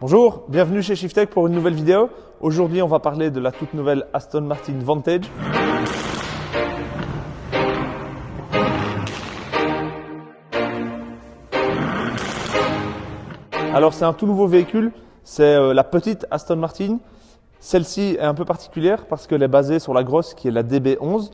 Bonjour, bienvenue chez Shiftech pour une nouvelle vidéo. Aujourd'hui, on va parler de la toute nouvelle Aston Martin Vantage. Alors, c'est un tout nouveau véhicule, c'est la petite Aston Martin. Celle-ci est un peu particulière parce qu'elle est basée sur la grosse qui est la DB11.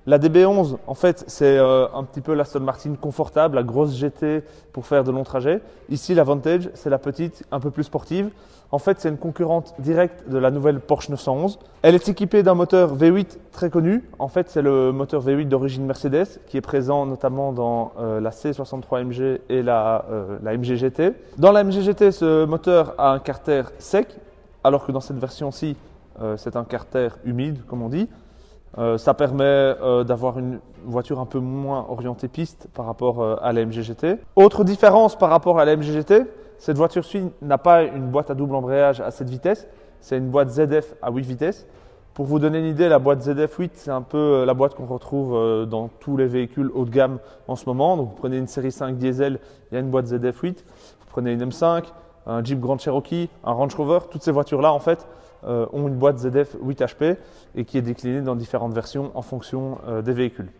La DB11, en fait, c'est un petit peu l'Aston Martin confortable, la grosse GT pour faire de longs trajets. Ici, la Vantage, c'est la petite, un peu plus sportive. En fait, c'est une concurrente directe de la nouvelle Porsche 911. Elle est équipée d'un moteur V8 très connu. En fait, c'est le moteur V8 d'origine Mercedes qui est présent notamment dans la C63 MG et la MG GT. Dans la MG GT, ce moteur a un carter sec, alors que dans cette version-ci, c'est un carter humide, comme on dit. Ça permet d'avoir une voiture un peu moins orientée piste par rapport à la MG GT. Autre différence par rapport à la MG GT, cette voiture-ci n'a pas une boîte à double embrayage à 7 vitesses, c'est une boîte ZF à 8 vitesses. Pour vous donner une idée, la boîte ZF 8, c'est un peu la boîte qu'on retrouve dans tous les véhicules haut de gamme en ce moment. Donc vous prenez une série 5 diesel, il y a une boîte ZF 8. Vous prenez une M5, un Jeep Grand Cherokee, un Range Rover, toutes ces voitures-là en fait ont une boîte ZF 8 HP et qui est déclinée dans différentes versions en fonction des véhicules.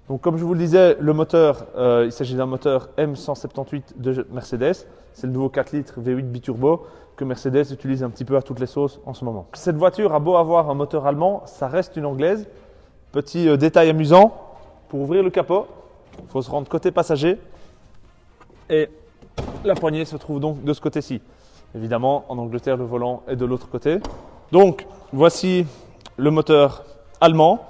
Donc comme je vous le disais, le moteur, il s'agit d'un moteur M178 de Mercedes. C'est le nouveau 4 litres V8 biturbo que Mercedes utilise un petit peu à toutes les sauces en ce moment. Cette voiture a beau avoir un moteur allemand, ça reste une anglaise. Petit détail amusant, pour ouvrir le capot, il faut se rendre côté passager et la poignée se trouve donc de ce côté-ci. Évidemment, en Angleterre, le volant est de l'autre côté. Donc, voici le moteur allemand.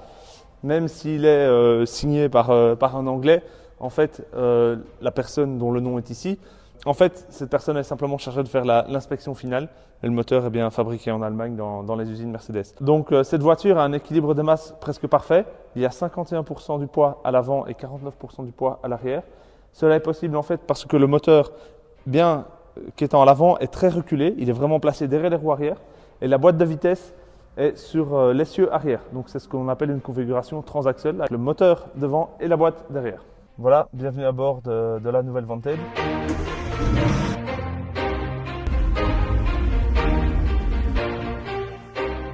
Même s'il est signé par un Anglais, en fait, la personne dont le nom est ici, en fait, cette personne est simplement chargée de faire l'inspection finale. Et le moteur est bien fabriqué en Allemagne dans les usines Mercedes. Donc, cette voiture a un équilibre de masse presque parfait. Il y a 51% du poids à l'avant et 49% du poids à l'arrière. Cela est possible en fait parce que le moteur, bien qu'étant à l'avant, est très reculé. Il est vraiment placé derrière les roues arrière. Et la boîte de vitesse est sur l'essieu arrière. Donc c'est ce qu'on appelle une configuration transaxle avec le moteur devant et la boîte derrière. Voilà, bienvenue à bord de la nouvelle Vantage.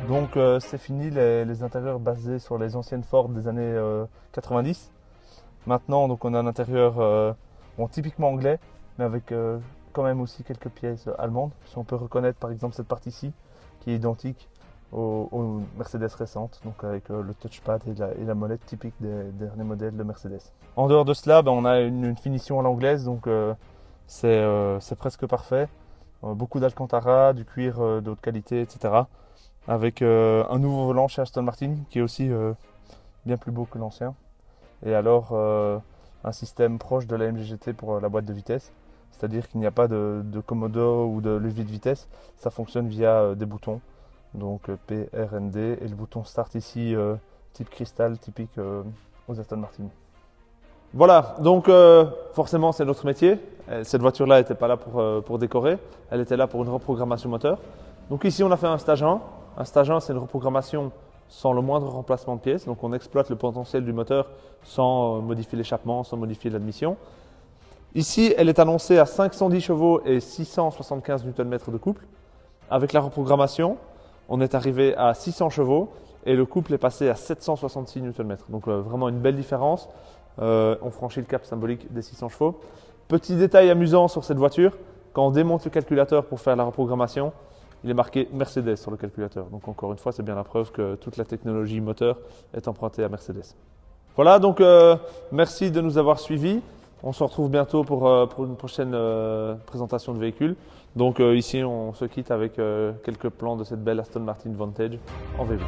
Donc c'est fini les intérieurs basés sur les anciennes Ford des années 90. Maintenant donc on a un intérieur typiquement anglais, mais avec quand même aussi quelques pièces allemandes. Si on peut reconnaître par exemple cette partie-ci qui est identique aux Mercedes récentes, donc avec le touchpad et la molette typique des derniers modèles de Mercedes. En dehors de cela, on a une finition à l'anglaise, donc c'est presque parfait. Beaucoup d'Alcantara, du cuir de haute qualité, etc. Avec un nouveau volant chez Aston Martin qui est aussi bien plus beau que l'ancien. Et alors un système proche de la MG GT pour la boîte de vitesse. C'est-à-dire qu'il n'y a pas de commodo ou de levier de vitesse, ça fonctionne via des boutons, donc P, R, N, D, et le bouton Start ici, type cristal, typique aux Aston Martin. Voilà, donc forcément c'est notre métier. Cette voiture-là n'était pas là pour décorer, elle était là pour une reprogrammation moteur. Donc ici on a fait un stage 1. Un stage 1 c'est une reprogrammation sans le moindre remplacement de pièces, donc on exploite le potentiel du moteur sans modifier l'échappement, sans modifier l'admission. Ici, elle est annoncée à 510 chevaux et 675 Nm de couple. Avec la reprogrammation, on est arrivé à 600 chevaux et le couple est passé à 766 Nm. Donc vraiment une belle différence. On franchit le cap symbolique des 600 chevaux. Petit détail amusant sur cette voiture, quand on démonte le calculateur pour faire la reprogrammation, il est marqué Mercedes sur le calculateur. Donc encore une fois, c'est bien la preuve que toute la technologie moteur est empruntée à Mercedes. Voilà, donc merci de nous avoir suivis. On se retrouve bientôt pour une prochaine présentation de véhicule. Donc ici, on se quitte avec quelques plans de cette belle Aston Martin Vantage en V8.